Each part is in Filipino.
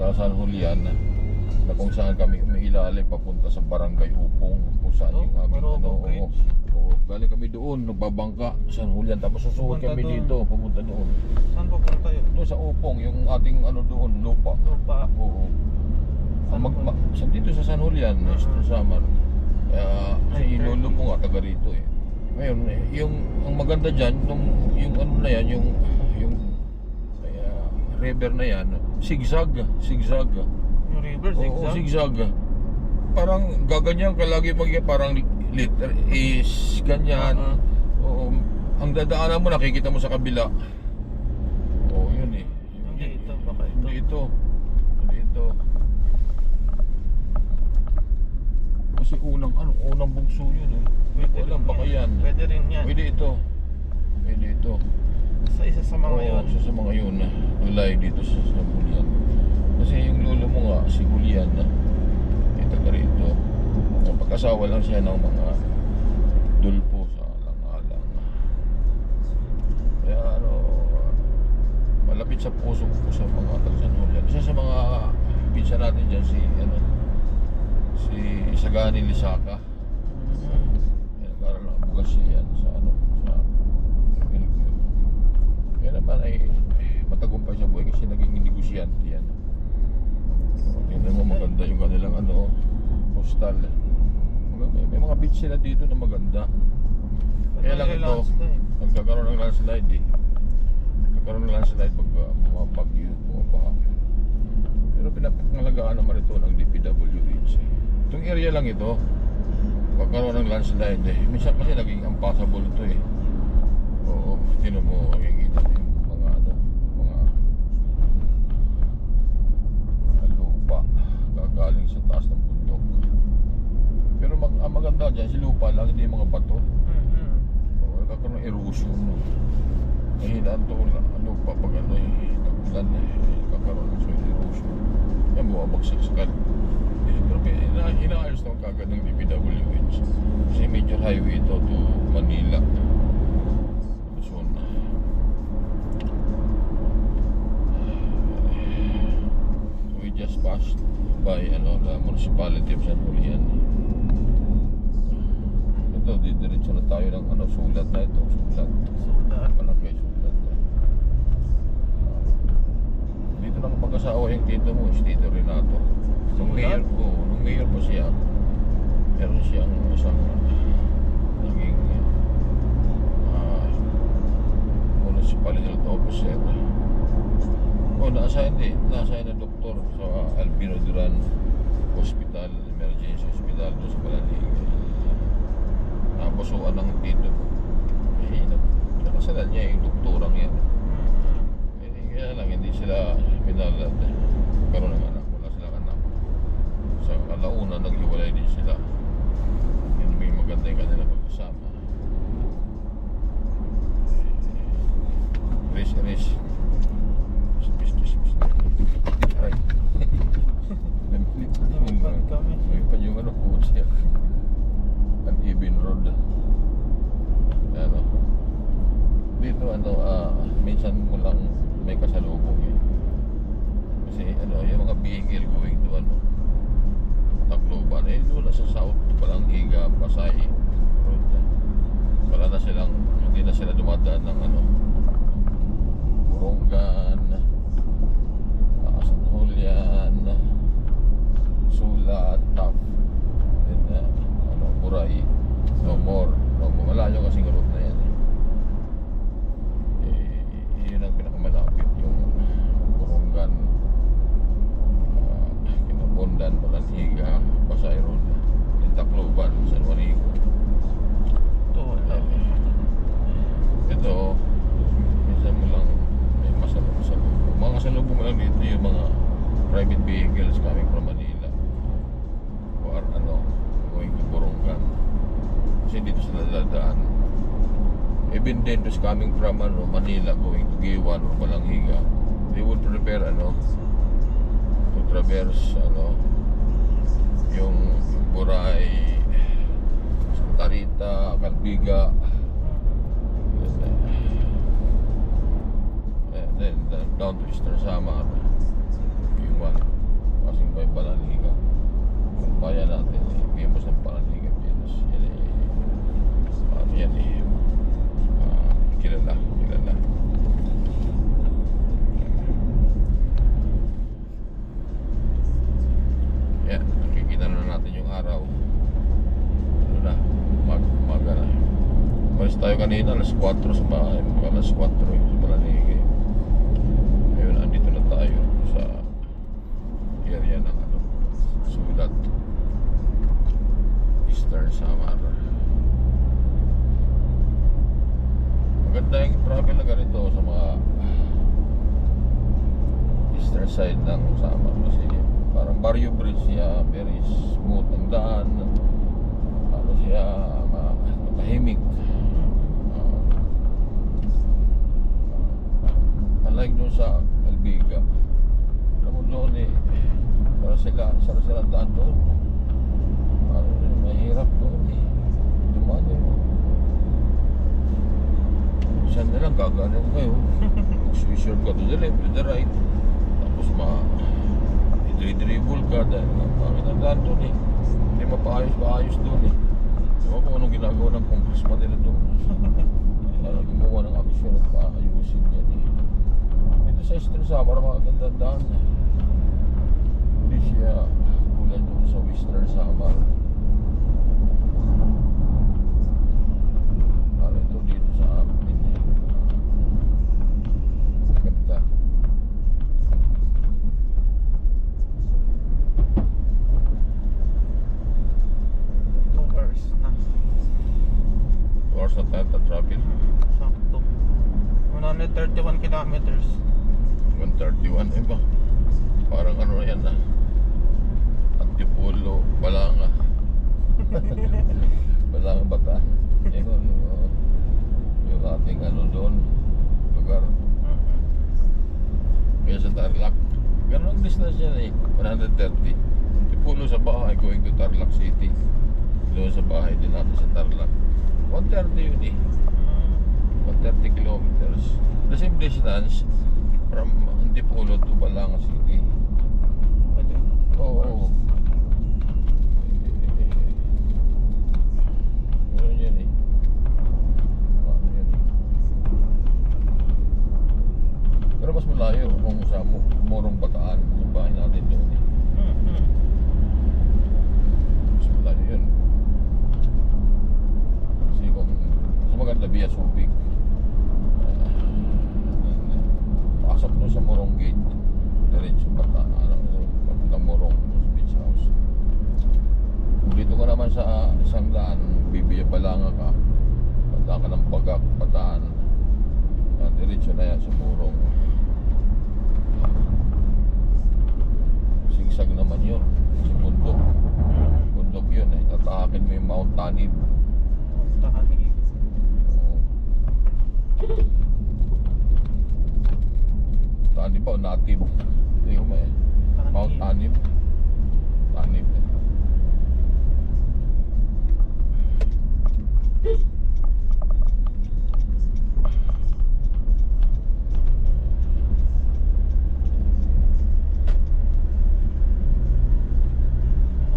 sa San Julian na kung saan kami umiilalim papunta sa Barangay Upong, kung saan yung aming galing kami doon, nagbabangka San Julian, tapos susuhod kami doon. Dito, papunta doon. Saan papunta yun? Doon sa Upong, yung ating doon, lupa. Oo. Dito sa San Julian, sa Samar. Kasi ilolo mo nga taga rito eh. Ngayon, ang maganda diyan, yung na yan, yung river na yan, zigzag. Yung river, zigzag? Oo, zigzag. Parang gaganyan ka lagi parang liter is ganyan. Oo. Ang dadaanan mo nakikita mo sa kabila. Oo, yun eh. Hindi ito, baka ito. Dito. Kasi unang bugso yun eh. Pwede Wala, baka yan. Pwede rin yan. Pwede ito. Sa isa sa mga yun. Isa sa mga yun na tulay dito sa Julian. Kasi yung lolo mo nga, si Julian ito ka rito. Pagkasawa lang siya ng mga dulpo sa alang-alang. Kaya malapit sa puso ko sa mga San Julian. Isa sa mga pinsan natin dyan si Sagani Lisaka. Nag-aaral ng abogasiya sa Pilipino. Kaya naman ay matagumpay sa buhay kasi naging negosyante yan. Tingnan mo, maganda yung kanilang postal. May mga beach sila dito na maganda. Kaya lang ito, nagkakaroon ng landslide eh. Nagkakaroon ng landslide pag bumabagyo, bumabaha. Pero pinapangalagaan naman ito ng DPWH eh. Itong area lang ito, pagkaroon ng landslide eh. Minsan kasi naging impassable ito eh. Oo, tinan mo, makikita mo yung mga lupa gagaling sa taas ng bundok. Pero ang maganda dyan, si lupa lang, hindi yung mga bato. Oo, nagkakaroon ng erosion. Nahinaan to lupa pag tagulan nagkakaroon ng soil erosion. Yan, bumabagsak sa kan. Pero inaayos naman kagad ng DPWH. Kasi major highway ito to Manila. Luzon. So we just passed by the municipality of San Julian. Ito, didiretso na tayo ng sulat na ito. Sulat. Malaki sulat. Dito na kapag-asawa yung tito mo, si Tito Renato. Nung mayor pa siya, meron siyang isang naging municipal health officer. Na-assign na doktor sa Albino Duran Hospital, Emergency Hospital doon sa Balalig. Napasuan ng tito mo. Nakasalan niya yung doktorang yan. Kaya lang hindi sila pinalad. Karoon ng anak. Wala silang anak. Sa alauna naghiwalay din sila. Yun may maganda yung kanila pagkasama. Race. Right. Lumipad kami. Lumipad yung kutsi. Ang Ibin Road. Dito minsan mo lang may kasalubong eh. Kasi yung mga vehicle going to Tacloban doon sa south palang Higa, Pasay road. Hindi na sila dumadaan ng Borongan, San Julian, Sulat, Taf, then Buray, no more. Malayo kasing road na yan yun ang pinakamalapit yung Borongan, Kinabondan, Balanhiga, Pasay Road, Tacloban, San Juanico. Ito minsan mo lang may masalubong. Mga kasalubong mo lang dito yung mga private vehicles coming from Manila or going to Borongan. Kasi dito sila dadaan. Even then, those coming from Manila going to Giwan or Balanghiga, they would prepare to traverse yung Buray, Santa Rita, Calbiga, then down to Eastern Samar, Giwan. Pananigan yan. Yan eh, ano yan eh, kilala. Yan, nakikita na natin yung araw. Ano na, umaga na. Malis tayo kanina, alas 4 sa bahay. Alas 4 sa Pananigan. Ngayon, andito na tayo sa area ng ano, Sudat, Eastern Samar. Maganda yung travel na ganito sa mga eastern side ng Samar kasi parang Barrio Bridge siya, very smooth ang daan, ano siya, matahimik. Unlike doon sa Albiga, alam mo doon eh, sara sila daan doon. Ano, mahirap doon eh, dumaan eh. Saan na lang, gaganan kayo. Mag-swisher ka to the left, to the right. Tapos i-dribble ka dahil makitandaan doon eh. Hindi mapaayos doon eh. Diba kung anong ginagawa ng congressman nila doon. Para gumawa ng aksyon at paayusin yan eh. Ito sa Eastern Samar, magandang daan eh. Hindi siya tulad doon sa Western Samar. Para ito dito sa amin eh. Ganda. 2 hours na. 2 hours na tayo travel. Sakto. 131 kilometers. 131 eh ba? Parang ano yan ah. Antipolo, Balanga. Balanga Bataan. Yung ating ano doon, lugar. Kaya sa Tarlac. Ganun ang distance yan eh. 130. Antipolo sa bahay going to Tarlac City. Doon sa bahay din natin sa Tarlac. 130 yun eh. 130 kilometers. The same distance from Antipolo to Balanga City. Pwede. Oo. Ganun yan eh. Ano yan eh. Pero mas malayo kung sa Morong Bataan. Yung bahay natin doon eh. Mas malayo yun. Kasi kung mas maganda via Subic. Pasok doon sa Morong Gate. Diretso Bataan. Papunta Morong Beach House. Kung dito ka naman sa isang daan, Bibiya Balanga ka. Punta ka ng Bagak, Bataan. Diretso na yan sa Morong. Sigsag naman yun. Kasi bundok. Bundok yun eh. Tatahakin mo yung Mount Tanib. Takani. Oo. Tanib ba o Native? Hindi ko may Mount Tanib. Tanib.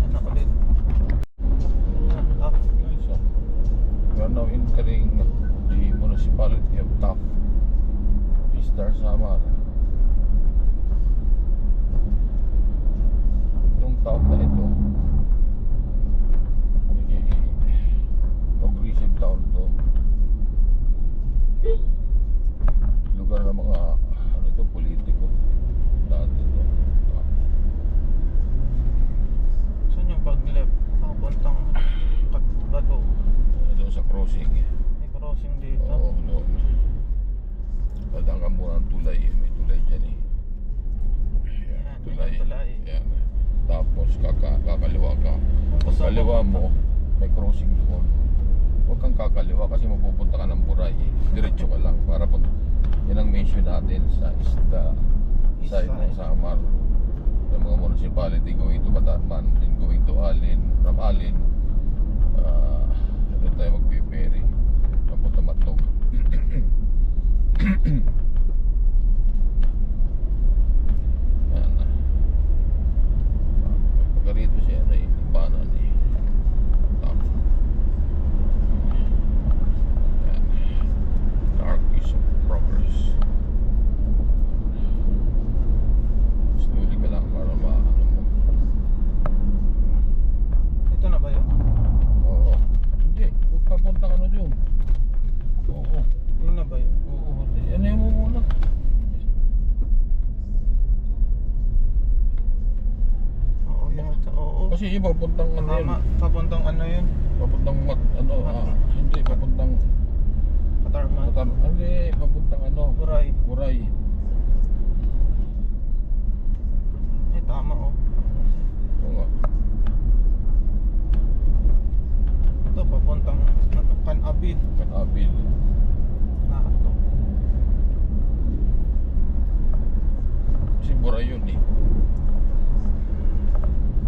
Anak ulit. Up. So, we are now entering the municipality of Taft, Eastern Samar. Itong Taft na ito, progressive town to. Lugar ng mga ano ito, politiko. Dati ito. Taft. Saan yung pag left? Papuntang Katbato. Doon sa crossing. May crossing dito. Oo, no. Padang ka muna ng tulay. May tulay dyan eh. Yan, Tulay. yung tulay. Yan. Tapos kakaliwa ka. Pag gusto kaliwa mo- mo, may crossing doon. Huwag kang kakaliwa kasi mapupunta ka ng Buray eh. Diretso ka lang para pag yan ang mention natin sa side ng Samar. Ng mga municipality going to Bataan and going to Alin. From Alin, doon tayo magpiperi. Papunta Matnog. Yan. Pagka rito siya na ibanan eh. kasi yung papuntang ano yun. Tama, papuntang ano yun? Papuntang hindi, papuntang Katarman. hindi, papuntang ano, Buray. Buray. Ay, tama oh. Oo nga. Ito, papuntang Panabid. Kanabil. Nakato. Kasi Buray yun eh.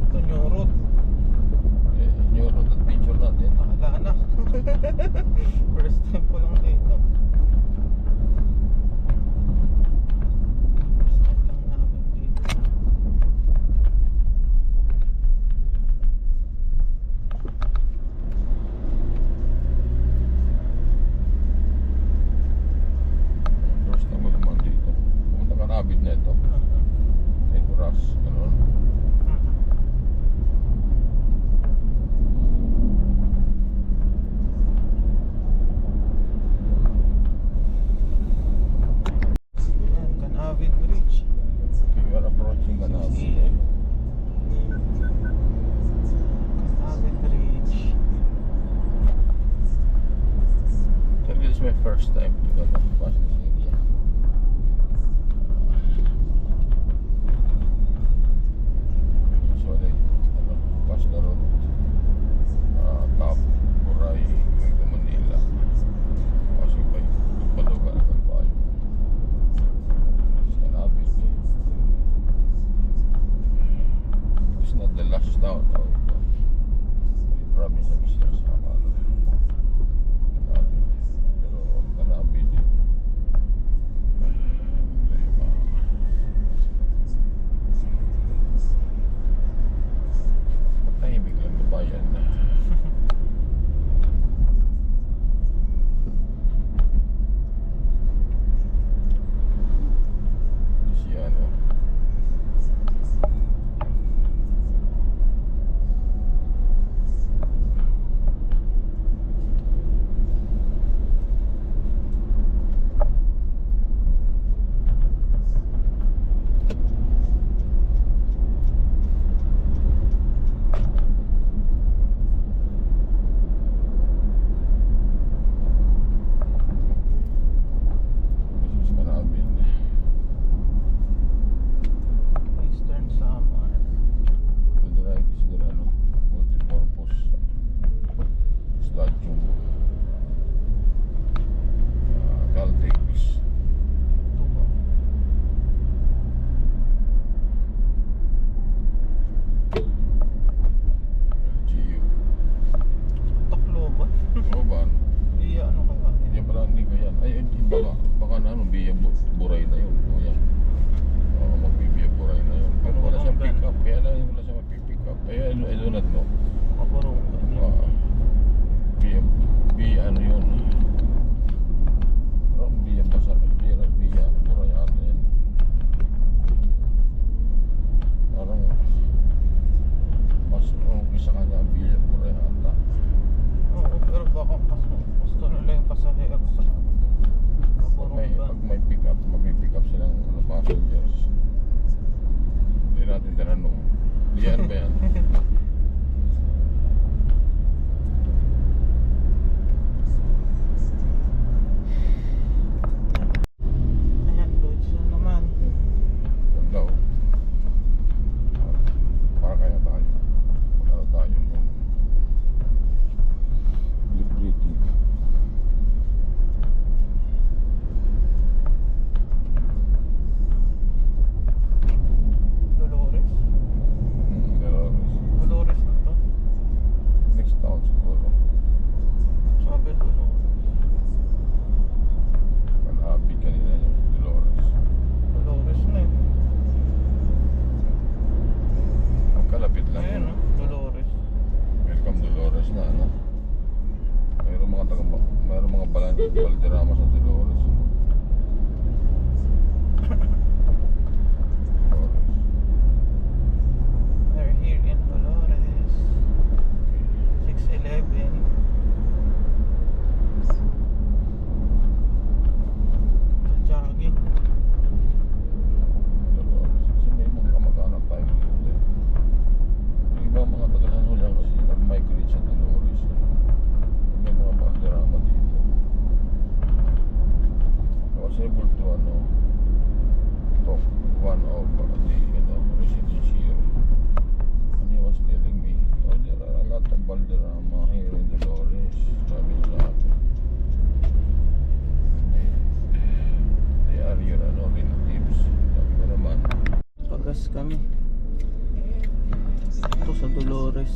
Ito, New Road. New road adventure natin. Wala na. First time ko lang dito. First time lang namin dito. First time mo naman dito. Pumunta Kanabil na ito. Ito Ras. Ganun. Yan, Canavid Bridge. We are approaching Kanabil. Yeah. Canavid Bridge. So this is my first time to go to pass this area. Usually, pass the road. Top, Buray, going to Manila. Passing by Baluga, Calvayo. This is Canabil. It's not the last town of the province of Eastern Samar. Canabil. Pero Canabil. Ito yung mga tahimik lang na bayan. Si ano, this is Canabil. Eastern Samar. To the right is the ano, multi-purpose stadium. Caltex. Ito ba? LGU. Tacloban? Oban. Iya, ano kaya? Hindi pala, hindi ko yan. Ay, hindi baka na ano, Biya Buray na yun. O yan. Oo, magbibiya Buray na yun. Pero wala siyang pick up. Kaya lang wala siyang pick up. Kaya I do not know. Kaburungan. Biya ano yun. Parang Biya Basa. Biya Buray ata yan. Parang mas isa kanya ang Biya Buray ata. Oo, pero baka mas gusto nila yung pasahero sa Kaburungan. Pag may pick up, mag-pick up silang passengers. Hindi natin tinanong. Diyan ba yan? Ayan, Dodge na naman. Ganda oh. Para kaya tayo. Para tayo yung Liberty. Dolores. Dolores. Dolores na to. Next town siguro. Sabi Dolores. Kanabi kanina yung Dolores. Dolores na yun. Magkalapit lang Ayan, yun. no? Dolores. Welcome Dolores na ano. Mayroong mga Valderrama sa Dolores. Dolores. We're here in Dolores. 611. Jogging. Dolores. Kasi may mga kamag-anak tayo dito. Yung iba mga sa Dolores.